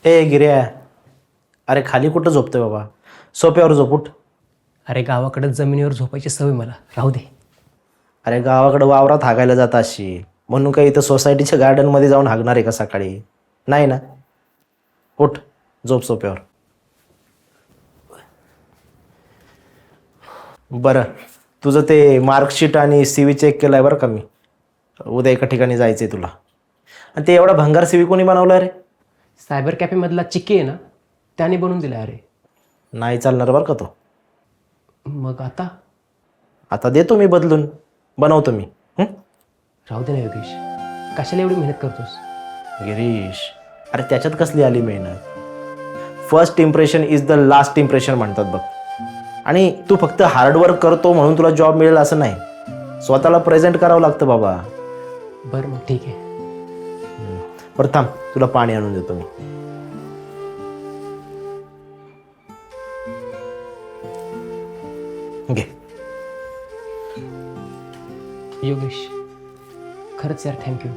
ए गिर्या, अरे खाली कुठं झोपतोय बाबा? सोप्यावर झोपूट. अरे गावाकडे जमिनीवर झोपायची सवय मला, राहू दे. अरे गावाकडे वावरात हागायला जात अशी म्हणून काही इथं सोसायटीच्या गार्डनमध्ये जाऊन हागणार आहे का सकाळी? नाही ना. उठ, झोप सोप्यावर. बरं, तुझं ते मार्कशीट आणि सी व्ही चेक केलं आहे बरं का मी. उद्या एका ठिकाणी जायचं आहे तुला. आणि ते एवढा भंगार सी व्ही कोणी बनवला रे? सायबर कॅफेमधला चिक्की आहे ना, त्याने बनवून दिला. अरे नाही चालणार बरं का तो. मग आता आता देतो मी बदलून, बनवतो मी. राहू दे ना योगेश, कशाला एवढी मेहनत करतोस? गिरीश, अरे त्याच्यात कसली आली मेहनत? First impression is the last impression म्हणतात बघ. आणि तू फक्त हार्डवर्क करतो म्हणून तुला जॉब मिळेल असं नाही. स्वतःला प्रेझेंट करावं लागतं बाबा. बरं मग ठीक आहे. बरं थांब, तुला पाणी आणून देतो मी. घे. योगेश, खरंच यार थँक्यू.